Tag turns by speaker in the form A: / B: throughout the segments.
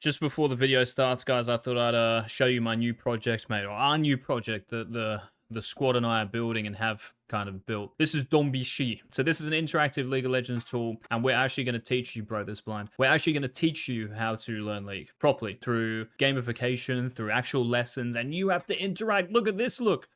A: Just before the video starts, guys, I thought I'd show you my new project, mate, or our new project that the squad and I are building and have kind of built. This is Donbeshi. So this is an interactive League of Legends tool, and we're actually going to teach you, bro, this blind. We're actually going to teach you how to learn League properly through gamification, through actual lessons, and you have to interact. Look at this, look.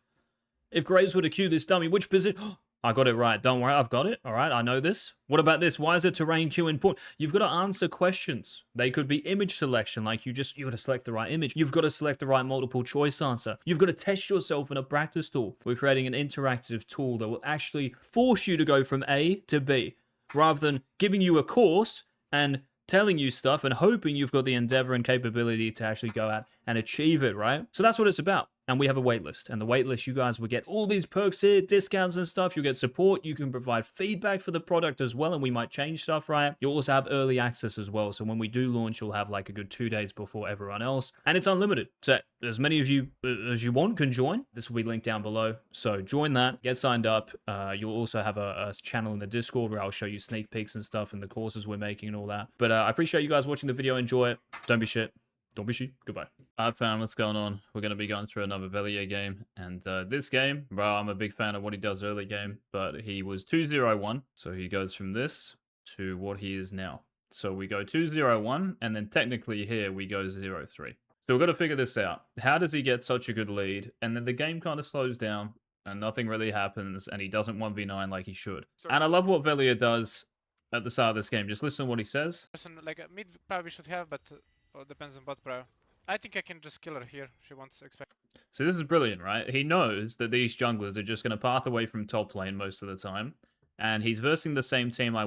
A: If Graves were to queue this dummy, which position? I got it right. Don't worry, I've got it. All right, I know this. What about this? Why is it terrain queue important? You've got to answer questions. They could be image selection, like you got to select the right image. You've got to select the right multiple choice answer. You've got to test yourself in a practice tool. We're creating an interactive tool that will actually force you to go from A to B, rather than giving you a course and telling you stuff and hoping you've got the endeavor and capability to actually go out and achieve it, right? So that's what it's about. And we have a waitlist. And the waitlist, you guys will get all these perks here, discounts and stuff. You'll get support. You can provide feedback for the product as well. And we might change stuff, right? You'll also have early access as well. So when we do launch, you'll have like a good 2 days before everyone else. And it's unlimited. So as many of you as you want can join. This will be linked down below. So join that. Get signed up. You'll also have a channel in the Discord where I'll show you sneak peeks and stuff and the courses we're making and all that. But I appreciate you guys watching the video. Enjoy it. Don't be shit. Donbeshi, goodbye. Alright fam, what's going on? We're going to be going through another Velja game, and this game, bro, I'm a big fan of what he does early game, but he was 2-0-1, so he goes from this to what he is now. So we go 2-0-1, and then technically here we go 0-3. So we've got to figure this out. How does he get such a good lead, and then the game kind of slows down, and nothing really happens, and he doesn't 1v9 like he should. And I love what Velja does at the start of this game. Just listen to what he says.
B: Like mid probably should have, but depends on bot pro. I think I can just kill her here. She wants to expect.
A: So this is brilliant, right? He knows that these junglers are just going to path away from top lane most of the time. And he's versing the same team I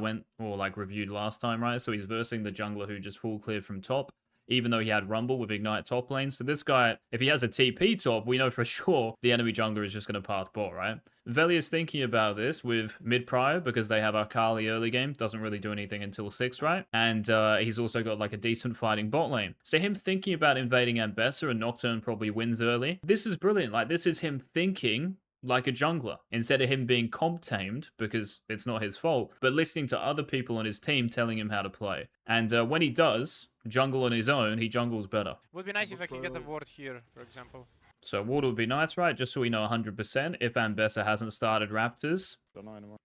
A: reviewed last time, right? So he's versing the jungler who just full cleared from top, even though he had Rumble with Ignite top lane. So this guy, if he has a TP top, we know for sure the enemy jungler is just going to path bot, right? Velja's thinking about this with mid prio because they have Akali early game. Doesn't really do anything until 6, right? And he's also got like a decent fighting bot lane. So him thinking about invading Ambessa and Nocturne probably wins early. This is brilliant. Like this is him thinking like a jungler instead of him being comp tamed because it's not his fault, but listening to other people on his team telling him how to play. And when he does jungle on his own, he jungles better.
B: Would be nice if I can get a ward here, for example.
A: So ward would be nice, right? Just so we know 100% if Ambessa hasn't started Raptors.
C: Don't know anymore.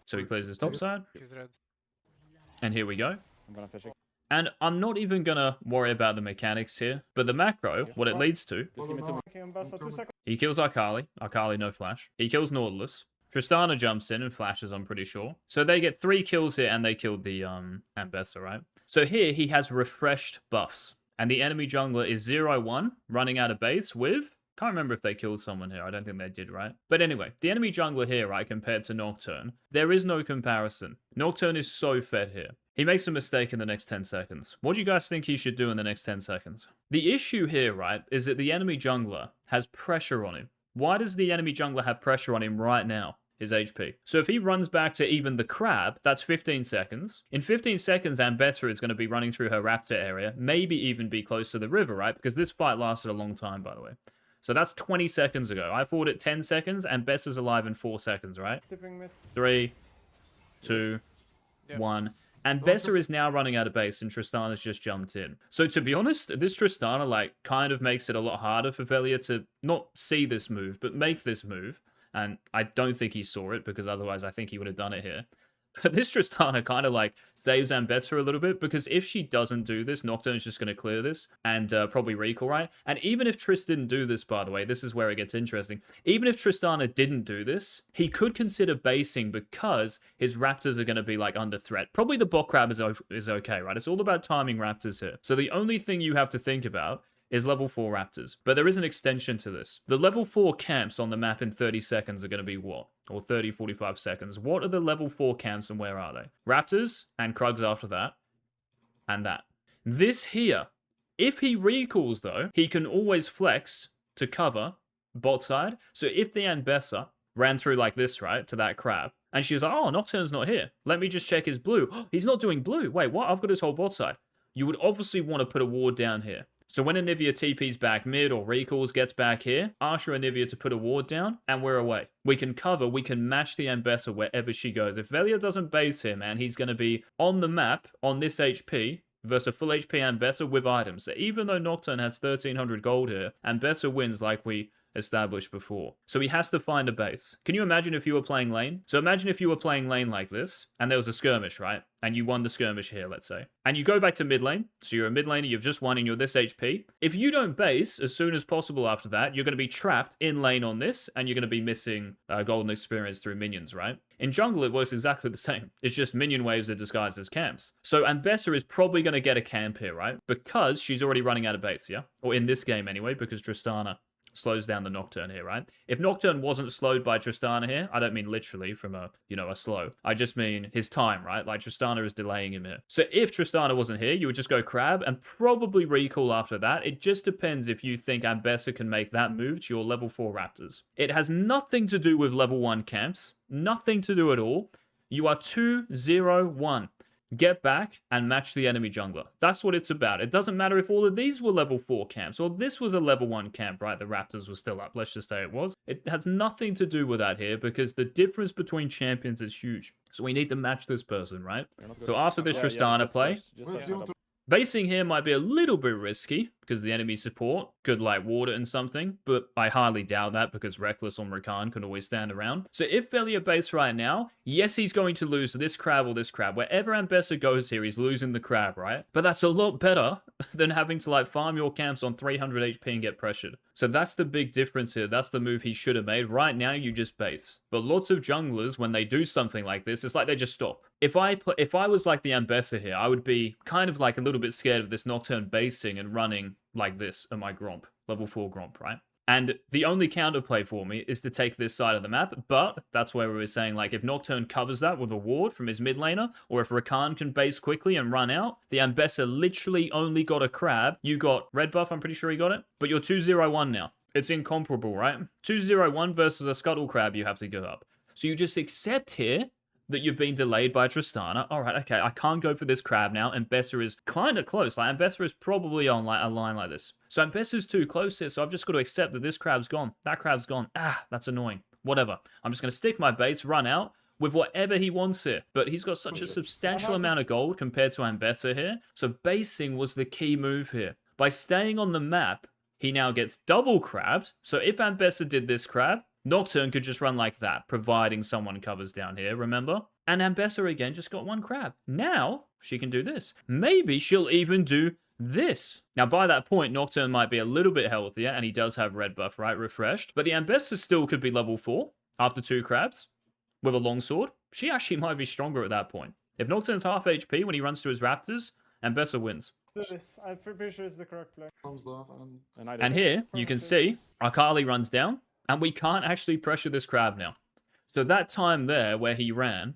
A: So he clears his top side.
B: He's red.
A: And here we go.
C: I'm gonna fish it.
A: And I'm not even gonna worry about the mechanics here, but the macro, what it leads to,
C: Just give me 2 seconds.
A: he kills Akali. Akali no flash. He kills Nautilus. Tristana jumps in and flashes, I'm pretty sure. So they get 3 kills here and they killed the Ambessa, right? So here he has refreshed buffs. And the enemy jungler is 0-1, running out of base with... Can't remember if they killed someone here. I don't think they did, right? But anyway, the enemy jungler here, right, compared to Nocturne, there is no comparison. Nocturne is so fed here. He makes a mistake in the next 10 seconds. What do you guys think he should do in the next 10 seconds? The issue here, right, is that the enemy jungler has pressure on him. Why does the enemy jungler have pressure on him right now? His HP. So if he runs back to even the crab, that's 15 seconds. In 15 seconds, Ambessa is going to be running through her raptor area, maybe even be close to the river, right? Because this fight lasted a long time, by the way. So that's 20 seconds ago. I fought it 10 seconds, and Bessa's alive in 4 seconds, right? 3, 2, 1. And Bessa is now running out of base, and Tristana's just jumped in. So to be honest, this Tristana, like, kind of makes it a lot harder for Velja to not see this move, but make this move. And I don't think he saw it, because otherwise I think he would have done it here. But this Tristana kind of like saves Ambessa a little bit, because if she doesn't do this, Nocturne's just going to clear this and probably recall, right? And even if Trist didn't do this, by the way, this is where it gets interesting. Even if Tristana didn't do this, he could consider basing because his Raptors are going to be like under threat. Probably the bot crab is okay, right? It's all about timing Raptors here. So the only thing you have to think about is level 4 Raptors. But there is an extension to this. The level 4 camps on the map in 30 seconds are going to be what? Or 30, 45 seconds. What are the level 4 camps and where are they? Raptors and Krugs after that. And that. This here, if he recalls though, he can always flex to cover bot side. So if the Ambessa ran through like this, right, to that crab, and she's like, oh, Nocturne's not here. Let me just check his blue. He's not doing blue. Wait, what? I've got his whole bot side. You would obviously want to put a ward down here. So when Anivia TP's back mid or recalls, gets back here, ask your Anivia to put a ward down, and we're away. We can cover, we can match the Ambessa wherever she goes. If Velja doesn't base him, and he's going to be on the map, on this HP, versus a full HP Ambessa with items. So even though Nocturne has 1300 gold here, Ambessa wins like we established before. So he has to find a base. Can you imagine if you were playing lane? So imagine if you were playing lane like this, and there was a skirmish, right? And you won the skirmish here, let's say. And you go back to mid lane, so you're a mid laner, you've just won and you're this HP. If you don't base as soon as possible after that, you're going to be trapped in lane on this, and you're going to be missing golden experience through minions, right? In jungle, it works exactly the same. It's just minion waves are disguised as camps. So Ambessa is probably going to get a camp here, right? Because she's already running out of base, yeah? Or in this game anyway, because Tristana slows down the Nocturne here, right? If Nocturne wasn't slowed by Tristana here, I don't mean literally from a slow. I just mean his time, right? Like Tristana is delaying him here. So if Tristana wasn't here, you would just go crab and probably recall after that. It just depends if you think Ambessa can make that move to your level 4 Raptors. It has nothing to do with level 1 camps. Nothing to do at all. You are 2-0-1. Get back and match the enemy jungler. That's what it's about. It doesn't matter if all of these were level 4 camps or this was a level 1 camp, right? The Raptors were still up. Let's just say it was. It has nothing to do with that here because the difference between champions is huge. So we need to match this person, right? So after this Tristana play, basing here might be a little bit risky because the enemy support could like ward it and something, but I highly doubt that because Reckless or Rakan can always stand around. So if Velja base right now, yes, he's going to lose this crab or this crab. Wherever Ambessa goes here, he's losing the crab, right? But that's a lot better than having to like farm your camps on 300 HP and get pressured. So that's the big difference here. That's the move he should have made. Right now, you just base. But lots of junglers, when they do something like this, it's like they just stop. If I was like the Ambessa here, I would be kind of like a little bit scared of this Nocturne basing and running like this at my Gromp, level 4 Gromp, right? And the only counterplay for me is to take this side of the map, but that's where we were saying, like, if Nocturne covers that with a ward from his mid laner, or if Rakan can base quickly and run out, the Ambessa literally only got a crab. You got red buff, I'm pretty sure he got it, but you're 2-0-1 now. It's incomparable, right? 2-0-1 versus a scuttle crab you have to give up. So you just accept here that you've been delayed by Tristana. All right, okay, I can't go for this crab now. Ambessa is kind of close. Like, Ambessa is probably on like a line like this. So Ambessa's too close here, so I've just got to accept that this crab's gone. That crab's gone. Ah, that's annoying. Whatever. I'm just going to stick my base, run out with whatever he wants here. But he's got such a substantial amount of gold compared to Ambessa here. So basing was the key move here. By staying on the map, he now gets double crabbed. So if Ambessa did this crab, Nocturne could just run like that, providing someone covers down here, remember? And Ambessa again just got one crab. Now, she can do this. Maybe she'll even do this. Now, by that point, Nocturne might be a little bit healthier, and he does have red buff, right? Refreshed. But the Ambessa still could be level 4 after 2 crabs with a longsword. She actually might be stronger at that point. If Nocturne's half HP when he runs to his Raptors, Ambessa wins.
C: I'm pretty sure it's the correct play.
A: And here, you can see, Akali runs down. And we can't actually pressure this crab now. So that time there where he ran,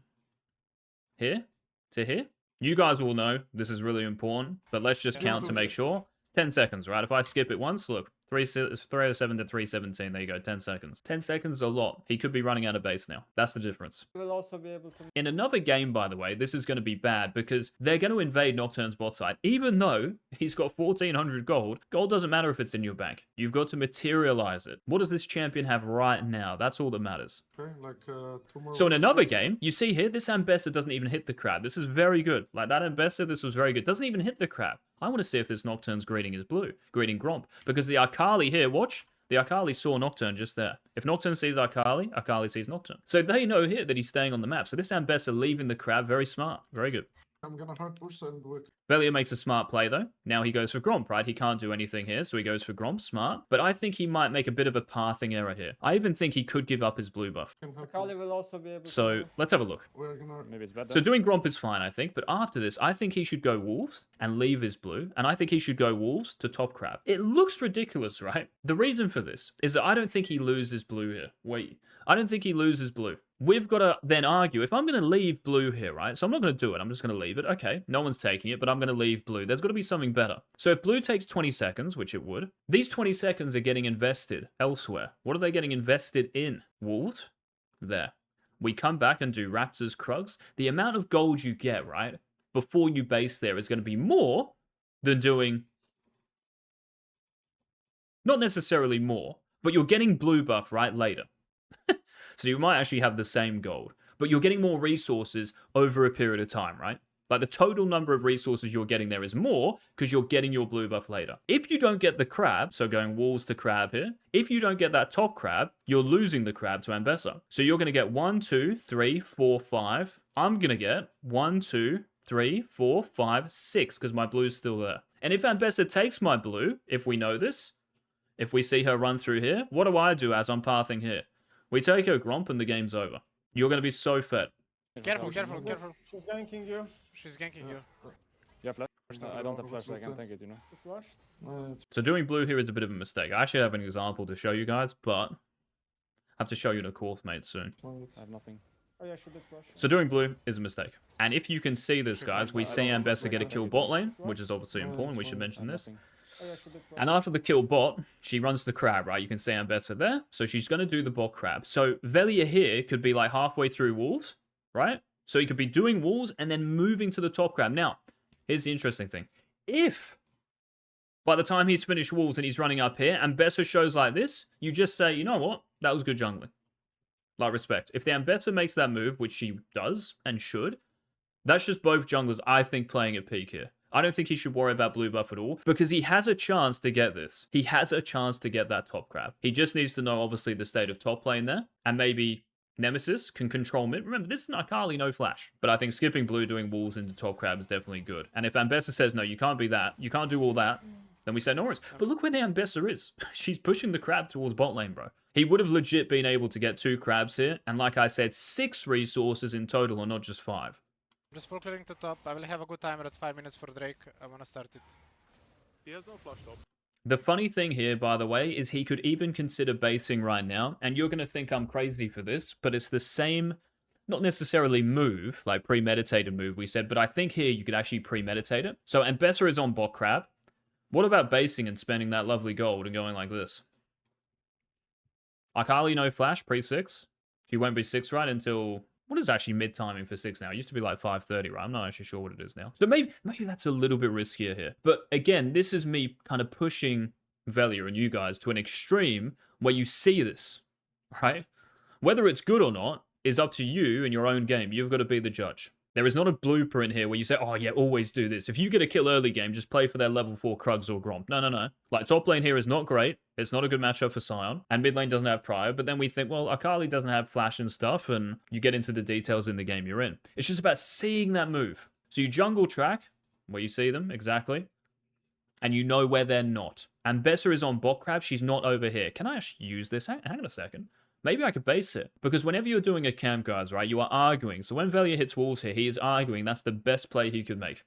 A: here to here, you guys will know this is really important, but let's just count to make sure. 10 seconds, right? If I skip it once, look, 307 to 317, there you go, 10 seconds. 10 seconds is a lot. He could be running out of base now. That's the difference.
C: We'll also be able to...
A: In another game, by the way, this is going to be bad because they're going to invade Nocturne's bot side. Even though he's got 1400 gold, gold doesn't matter if it's in your bank. You've got to materialize it. What does this champion have right now? That's all that matters.
D: Okay, like, 2 more
A: So in another
D: weeks.
A: game, you see here, this Ambessa doesn't even hit the crab. This is very good. Like that Ambessa, this was very good. Doesn't even hit the crab. I want to see if this Nocturne's greeting is blue. Greeting Gromp. Because the Akali here, watch. The Akali saw Nocturne just there. If Nocturne sees Akali, Akali sees Nocturne. So they know here that he's staying on the map. So this Ambessa leaving the crab, very smart. Very good.
D: I'm gonna hard push and do it.
A: Velja makes a smart play, though. Now he goes for Gromp, right? He can't do anything here, so he goes for Gromp. Smart. But I think he might make a bit of a pathing error here. I even think he could give up his blue buff.
D: Can help
C: Akali
D: you.
C: will also be able
A: So
C: to...
A: let's have a look.
D: We're gonna...
C: Maybe it's better.
A: So doing Gromp is fine, I think. But after this, I think he should go Wolves and leave his blue. And I think he should go Wolves to top crab. It looks ridiculous, right? The reason for this is that I don't think he loses blue here. Wait. I don't think he loses blue. We've got to then argue, if I'm going to leave blue here, right? So I'm not going to do it. I'm just going to leave it. Okay, no one's taking it, but I'm going to leave blue. There's got to be something better. So if blue takes 20 seconds, which it would, these 20 seconds are getting invested elsewhere. What are they getting invested in? Wolves? There. We come back and do Raptors Krugs. The amount of gold you get, right, before you base there is going to be more than doing... Not necessarily more, but you're getting blue buff, right, later. So you might actually have the same gold, but you're getting more resources over a period of time, right? Like, the total number of resources you're getting there is more because you're getting your blue buff later. If you don't get the crab, so going walls to crab here, if you don't get that top crab, you're losing the crab to Ambessa. So you're going to get 1, 2, 3, 4, 5. I'm going to get 1, 2, 3, 4, 5, 6 because my blue's still there. And if Ambessa takes my blue, if we know this, if we see her run through here, what do I do as I'm pathing here? We take her Gromp and the game's over. You're going to be so fed.
B: Careful, careful, careful.
C: She's ganking you.
B: She's ganking you.
E: Yeah, flash. I don't have flash, so I can't take it, you know.
C: You flashed.
D: It's
A: So doing blue here is a bit of a mistake. I actually have an example to show you guys, but I have to show you the course mate soon.
D: fine.
E: I have nothing.
C: Oh yeah, she did flash.
A: So doing blue is a mistake. And if you can see this, guys, we
E: I
A: see
E: don't know
A: Ambessa get a kill bot lane, which is obviously important. We should mention this.
E: Nothing.
C: Oh yeah, she did flash.
A: And after the kill bot, she runs the crab, right? You can see Ambessa there. So she's going to do the bot crab. So Velja here could be like halfway through walls, right? So he could be doing walls and then moving to the top crab. Now, here's the interesting thing. If by the time he's finished walls and he's running up here, Ambessa shows like this, you just say, you know what? That was good jungling. Like, respect. If the Ambessa makes that move, which she does and should, that's just both junglers, I think, playing at peak here. I don't think he should worry about blue buff at all because he has a chance to get this. He has a chance to get that top crab. He just needs to know, obviously, the state of top lane there and maybe Nemesis can control mid. Remember, this is Akali, no flash. But I think skipping blue, doing walls into top crab is definitely good. And if Ambessa says, no, you can't be that, you can't do all that, then we say no worries. But look where the Ambessa is. She's pushing the crab towards bot lane, bro. He would have legit been able to get 2 crabs here. And like I said, 6 resources in total and not just 5.
B: Just full clearing to top. I will have a good timer at 5 minutes for Drake. I wanna start it.
F: He has no flash top.
A: The funny thing here, by the way, is he could even consider basing right now. And you're going to think I'm crazy for this, but it's the same, not necessarily move, like premeditated move we said, but I think here you could actually premeditate it. So Ambessa is on bot crab. What about basing and spending that lovely gold and going like this? Akali no flash, pre-6. She won't be 6 right until... What is actually mid-timing for 6 now? It used to be like 5:30, right? I'm not actually sure what it is now. So maybe that's a little bit riskier here. But again, this is me kind of pushing Velja and you guys to an extreme where you see this, right? Whether it's good or not is up to you in your own game. You've got to be the judge. There is not a blueprint here where you say, oh yeah, always do this. If you get a kill early game, just play for their level 4 Krugs or Gromp. No, no, no. Like, top lane here is not great. It's not a good matchup for Sion. And mid lane doesn't have Prio. But then we think, well, Akali doesn't have flash and stuff. And you get into the details in the game you're in. It's just about seeing that move. So you jungle track, where you see them, exactly. And you know where they're not. And Ambessa is on bot crab. She's not over here. Can I actually use this? Hang on a second. Maybe I could base it. Because whenever you're doing a camp, guys, right, you are arguing. So when Velja hits walls here, he is arguing that's the best play he could make,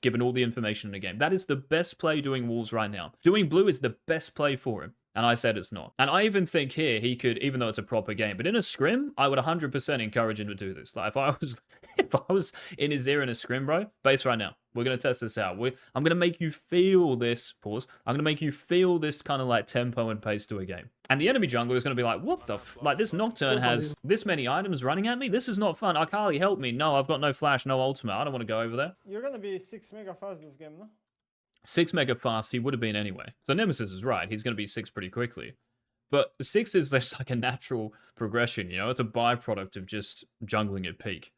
A: given all the information in the game. That is the best play doing walls right now. Doing blue is the best play for him. And I said it's not. And I even think here he could, even though it's a proper game, but in a scrim, I would 100% encourage him to do this. Like, if I was in his ear in a scrim, bro, base right now. We're going to test this out. I'm going to make you feel this, pause. I'm going to make you feel this kind of like tempo and pace to a game. And the enemy jungler is going to be like, what the like this Nocturne has this many items running at me? This is not fun. Akali, help me. No, I've got no flash, no ultimate. I don't want to go over there.
C: You're gonna be 6 mega fast this game, no?
A: 6 mega fast he would have been anyway. So Nemesis is right. He's going to be 6 pretty quickly. But 6 is just like a natural progression, you know? It's a byproduct of just jungling at peak.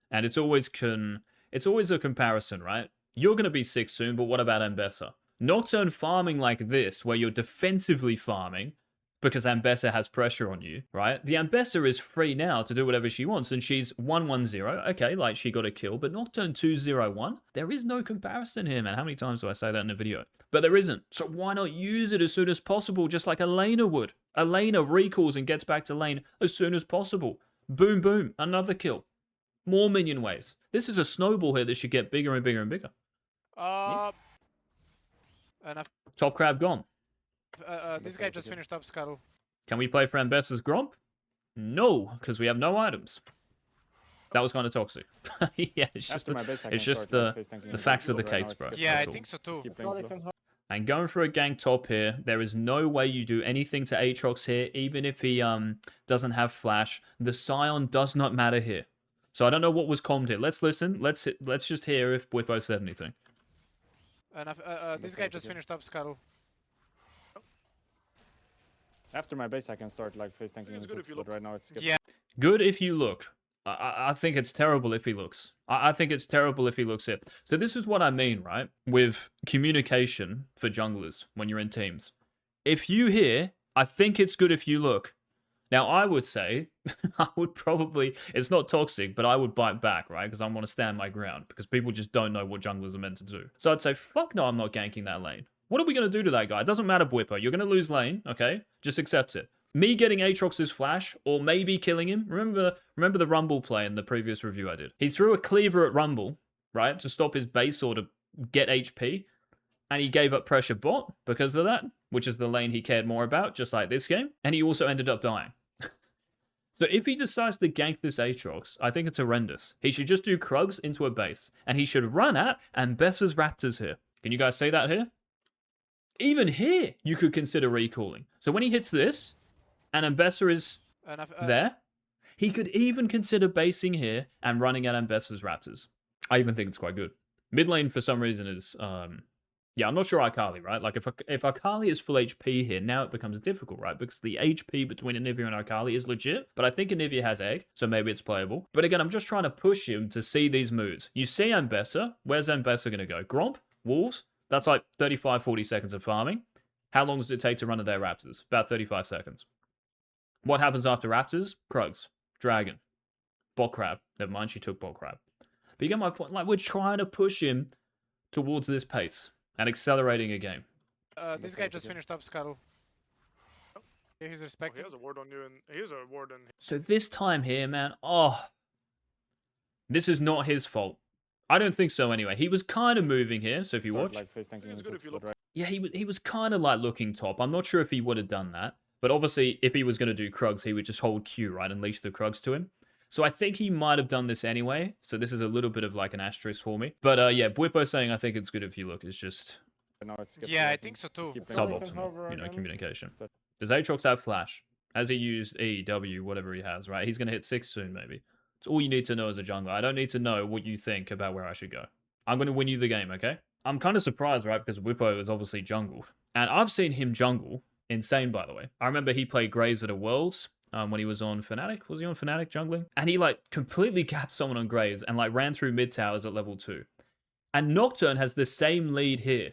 A: And it's always a comparison, right? You're going to be 6 soon, but what about Ambessa? Nocturne farming like this, where you're defensively farming, because Ambessa has pressure on you, right? The Ambessa is free now to do whatever she wants, and she's 1-1-0. Okay, like she got a kill, but Nocturne 2-0-1. There is no comparison here, man. How many times do I say that in a video? But there isn't. So why not use it as soon as possible, just like Elena would? Elena recalls and gets back to lane as soon as possible. Boom, boom, another kill. More minion waves. This is a snowball here that should get bigger and bigger and bigger.
B: Enough.
A: Top crab gone.
B: This guy just finished up Scuttle.
A: Can we play for Ambessa's Gromp? No, because we have no items. That was kind of toxic. Yeah, it's just the facts of the case, bro.
B: Yeah, I
A: That's all.
B: think so too.
A: And going for a gank top here, there is no way you do anything to Aatrox here, even if he doesn't have flash. The Scion does not matter here. So I don't know what was commed here. Let's listen. Let's just hear if Bwippo said anything.
B: Enough. This guy just finished up Scuttle.
E: After my base, I can start like face tanking,
F: It's good if you
E: but
F: look.
E: right now it's skip.
B: Yeah.
A: Good if you look. I think it's terrible if he looks. I think it's terrible if he looks here. So this is what I mean, right? With communication for junglers when you're in teams. If you hear, I think it's good if you look. Now, I would say, I would probably, it's not toxic, but I would bite back, right? Because I want to stand my ground. Because people just don't know what junglers are meant to do. So I'd say, fuck no, I'm not ganking that lane. What are we going to do to that guy? It doesn't matter, Bwippo. You're going to lose lane, okay? Just accept it. Me getting Aatrox's flash, or maybe killing him. Remember the Rumble play in the previous review I did? He threw a cleaver at Rumble, right? To stop his base or to get HP. And he gave up pressure bot because of that, which is the lane he cared more about, just like this game. And he also ended up dying. So if he decides to gank this Aatrox, I think it's horrendous. He should just do Krugs into a base. And he should run at Ambessa's Raptors here. Can you guys see that here? Even here, you could consider recalling. So when he hits this, and Ambessa is there, he could even consider basing here and running at Ambessa's Raptors. I even think it's quite good. Mid lane, for some reason, is... Yeah, I'm not sure Akali, right? Like, if Akali is full HP here, now it becomes difficult, right? Because the HP between Anivia and Akali is legit, but I think Anivia has egg, so maybe it's playable. But again, I'm just trying to push him to see these moves. You see Ambessa. Where's Ambessa going to go? Gromp? Wolves? That's like 35, 40 seconds of farming. How long does it take to run to their Raptors? About 35 seconds. What happens after Raptors? Krugs. Dragon. Bot Crab. Never mind, she took Bot Crab. But you get my point? Like, we're trying to push him towards this pace. And accelerating a game.
B: This guy just finished up Scuttle. Yeah, he's
F: Oh,
B: respected.
F: he has a ward on you, and he has a ward on.
A: So this time here, man, this is not his fault. I don't think so anyway. He was kind of moving here, so if you watch.
E: Like face tanking
F: It's
E: his
F: good if you
E: squad,
F: look.
E: right?
A: Yeah, he was kind of like looking top. I'm not sure if he would have done that. But obviously, if he was going to do Krugs, he would just hold Q, right? And leash the Krugs to him. So I think he might have done this anyway. So this is a little bit of like an asterisk for me. But yeah, Bwippo saying I think it's good if you look is just...
E: Now it's skip
B: Yeah, I
E: everything.
B: think so too.
E: Skip
C: Sub-
E: everything.
A: suboptimal, communication.
E: But-
A: Does Aatrox have flash? Has he used E, W, whatever he has, right? He's going to hit 6 soon, maybe. It's all you need to know as a jungler. I don't need to know what you think about where I should go. I'm going to win you the game, okay? I'm kind of surprised, right? Because Bwippo is obviously jungled. And I've seen him jungle. Insane, by the way. I remember he played Graves at a Worlds when he was on Fnatic. Was he on Fnatic jungling? And he, like, completely gapped someone on Graves and, like, ran through mid towers at level 2. And Nocturne has the same lead here.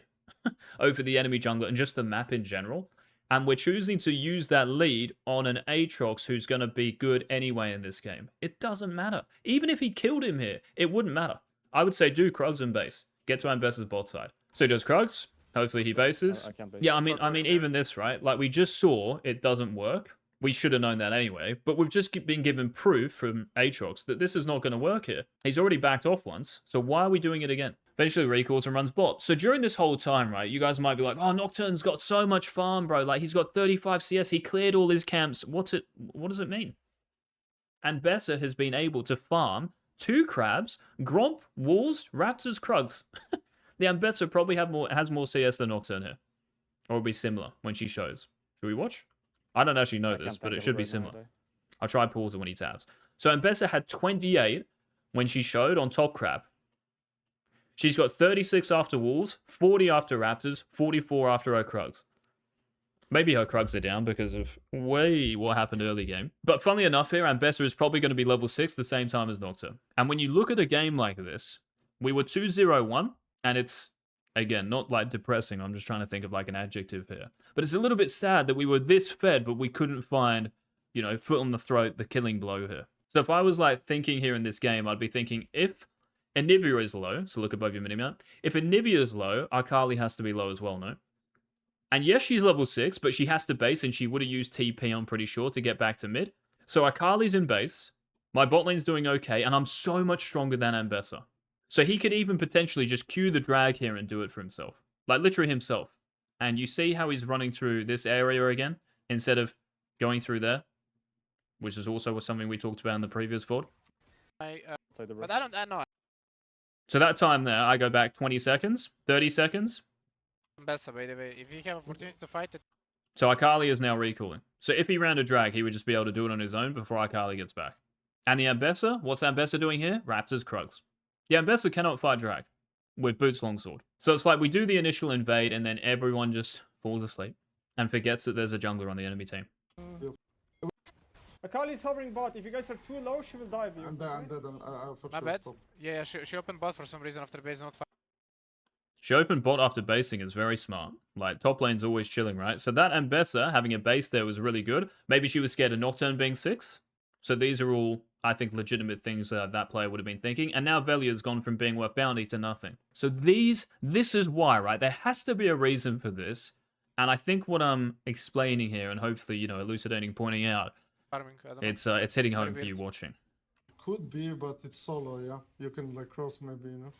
A: Over the enemy jungler and just the map in general. And we're choosing to use that lead on an Aatrox who's going to be good anyway in this game. It doesn't matter. Even if he killed him here, it wouldn't matter. I would say do Krugs and base. Get to Ambessa's bot side. So he does Krugs. Hopefully he bases.
E: I can't base.
A: Yeah, I mean, even this, right? Like, we just saw it doesn't work. We should have known that anyway. But we've just been given proof from Aatrox that this is not going to work here. He's already backed off once. So why are we doing it again? Eventually recalls and runs bot. So during this whole time, right, you guys might be like, oh, Nocturne's got so much farm, bro. Like, he's got 35 CS. He cleared all his camps. What does it mean? Ambessa has been able to farm 2 crabs, Gromp, Wolves, Raptors, Krugs. The Ambessa probably has more CS than Nocturne here. Or will be similar when she shows. Should we watch? I don't actually know
E: I
A: this,
E: can't
A: but
E: think
A: it
E: of
A: should be
E: right now,
A: similar.
E: though.
A: I'll try pause it when he tabs. So Ambessa had 28 when she showed on top crab. She's got 36 after Wolves, 40 after Raptors, 44 after her Krugs. Maybe her Krugs are down because of what happened early game. But funnily enough here, Ambessa is probably going to be level 6 the same time as Nocturne. And when you look at a game like this, we were 2-0-1, and it's, again, not like depressing. I'm just trying to think of like an adjective here. But it's a little bit sad that we were this fed, but we couldn't find, you know, foot on the throat, the killing blow here. So if I was like thinking here in this game, I'd be thinking if Anivia is low, so look above your minimap. If Anivia is low, Akali has to be low as well, no? And yes, she's level 6, but she has to base, and she would have used TP, I'm pretty sure, to get back to mid. So Akali's in base, my bot lane's doing okay, and I'm so much stronger than Ambessa. So he could even potentially just queue the drag here and do it for himself. Like, literally himself. And you see how he's running through this area again, instead of going through there, which is also something we talked about in the previous VOD.
E: Outside the
B: But
E: rush.
B: I know.
A: So that time there, I go back 20 seconds, 30 seconds.
B: Ambessa, by the way. If you have opportunity to fight it,
A: So Akali is now recalling. So if he ran a drag, he would just be able to do it on his own before Akali gets back. And the Ambessa, what's Ambessa doing here? Raptors, Krugs. The Ambessa cannot fight drag with Boots Longsword. So it's like we do the initial invade and then everyone just falls asleep and forgets that there's a jungler on the enemy team.
C: Akali's hovering bot. If you guys are too low, she will dive you.
D: I'm dead. I for
B: My
D: sure
B: bad.
D: stop.
B: Yeah, she opened bot for some reason after base, not fine.
A: She opened bot after basing is very smart. Like, top lane's always chilling, right? So that Ambessa having a base there was really good. Maybe she was scared of Nocturne being 6. So these are all, I think, legitimate things that player would have been thinking. And now Velja's gone from being worth bounty to nothing. So this is why, right? There has to be a reason for this. And I think what I'm explaining here, and hopefully, you know, elucidating, pointing out,
B: Farming, I don't know.
A: it's hitting home
B: Very
A: for you
B: weird.
A: watching.
D: Could be, but it's solo, yeah. You can like cross maybe, you know.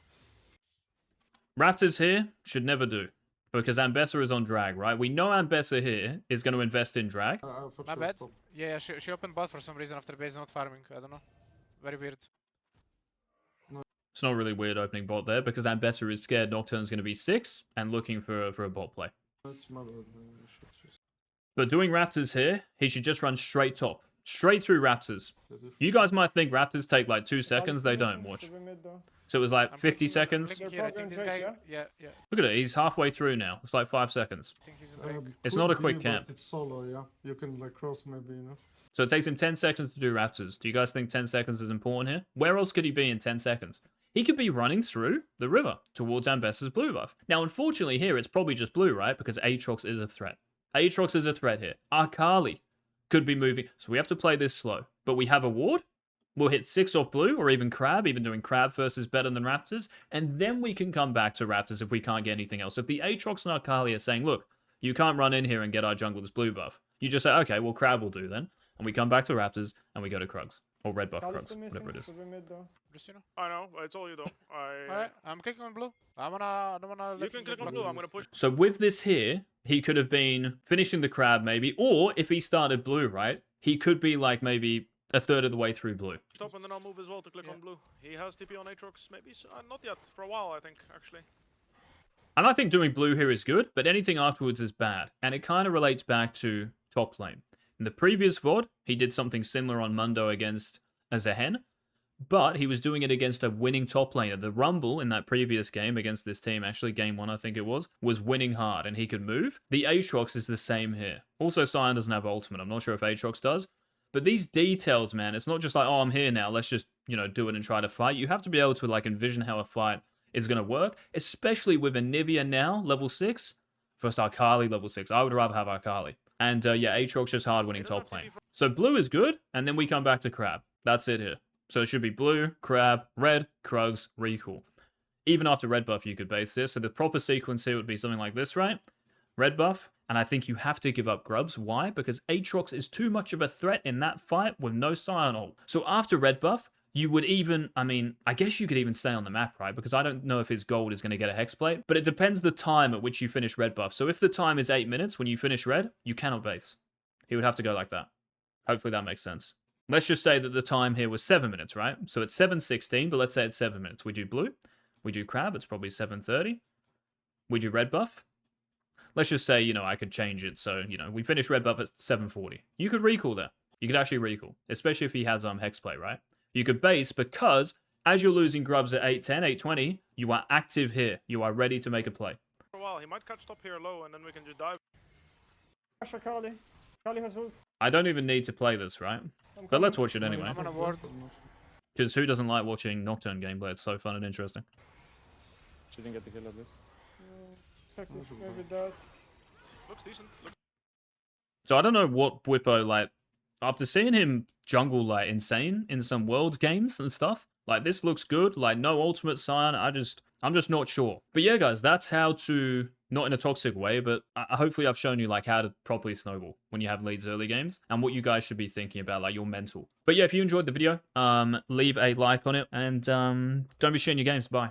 A: Raptors here should never do. Because Ambessa is on drag, right? We know Ambessa here is going to invest in drag.
D: For
B: My
D: sure
B: bad.
D: stop.
B: Yeah, she opened bot for some reason after base, not farming. I don't know. Very weird.
A: It's not really weird opening bot there because Ambessa is scared Nocturne's going to be 6 and looking for a bot play.
D: That's my bad. I should just...
A: But doing Raptors here, he should just run straight top. Straight through Raptors. You guys might think Raptors take like 2 seconds. They don't. Watch. So it was like
B: I'm
A: 50
B: clicking-
A: seconds.
B: I'm clicking here. I think this guy. Yeah.
A: Look at it. He's halfway through now. It's like 5 seconds.
B: I think he's a Drake.
A: It's
D: could
A: not a
D: be,
A: quick
D: but
A: camp.
D: It's solo, yeah. You can like cross maybe, you know.
A: So it takes him 10 seconds to do Raptors. Do you guys think 10 seconds is important here? Where else could he be in 10 seconds? He could be running through the river towards Ambessa's blue buff. Now, unfortunately, here it's probably just blue, right? Because Aatrox is a threat. Aatrox is a threat here. Akali could be moving. So we have to play this slow. But we have a ward. We'll hit 6 off blue or even Crab. Even doing Crab first is better than Raptors. And then we can come back to Raptors if we can't get anything else. If the Aatrox and Akali are saying, look, you can't run in here and get our jungler's blue buff. You just say, okay, well, Crab will do then. And we come back to Raptors and we go to Krugs. Or red buff Krugs, whatever it is.
B: Just, you know.
F: I know. I told you though.
B: Alright, I'm clicking on blue. I don't wanna.
F: You
B: let
F: can
B: him
F: click
B: get
F: on
B: blocked.
F: blue. I'm gonna push.
A: So with this here, he could have been finishing the Crab maybe. Or if he started blue, right? He could be like maybe a third of the way through blue.
F: Stop and then I'll move as well to click
B: Yeah.
F: on blue. He has TP on Aatrox, maybe. Not yet. For a while, I think actually.
A: And I think doing blue here is good, but anything afterwards is bad. And it kind of relates back to top lane. In the previous VOD, he did something similar on Mundo against Azehen, but he was doing it against a winning top laner. The Rumble in that previous game against this team, actually game 1 I think it was winning hard and he could move. The Aatrox is the same here. Also, Sion doesn't have ultimate. I'm not sure if Aatrox does. But these details, man, it's not just like, oh, I'm here now, let's just, you know, do it and try to fight. You have to be able to, like, envision how a fight is going to work, especially with Anivia now, level 6, versus Akali, level 6. I would rather have Akali. And, yeah, Aatrox just hard winning top lane. So blue is good, and then we come back to Crab. That's it here. So it should be blue, Crab, red, Krugs, recall. Even after red buff, you could base this. So the proper sequence here would be something like this, right? Red buff, and I think you have to give up Grubs. Why? Because Aatrox is too much of a threat in that fight with no Sion ult. So after red buff, you would even, I mean, I guess you could even stay on the map, right? Because I don't know if his gold is going to get a hex plate, but it depends the time at which you finish red buff. So if the time is 8 minutes when you finish red, you cannot base. He would have to go like that. Hopefully that makes sense. Let's just say that the time here was 7 minutes, right? So it's 7:16, but let's say it's 7 minutes. We do blue, we do Crab, it's probably 7:30. We do red buff. Let's just say, you know, I could change it. So, you know, we finish red buff at 7:40. You could recall there. You could actually recall, especially if he has hex play, right? You could base because as you're losing Grubs at 8:10, 8:20, you are active here. You are ready to make a play.
F: For a while, he might catch top here low, and then we can just dive.
C: Akali. Akali has ult.
A: I don't even need to play this, right? But let's watch it anyway.
B: I'm on a ward.
A: Because who doesn't like watching Nocturne gameplay? It's so fun and interesting.
E: She didn't get the kill at this.
C: Seconds, maybe that.
F: Looks decent.
A: So I don't know what Bwipo, like, after seeing him jungle, like, insane in some Worlds games and stuff, like, this looks good. Like, no ultimate Sion. I'm just not sure. But yeah, guys, that's how to, not in a toxic way, but hopefully I've shown you, like, how to properly snowball when you have leads early games and what you guys should be thinking about, like, your mental. But yeah, if you enjoyed the video, leave a like on it and don't be sharing your games. Bye.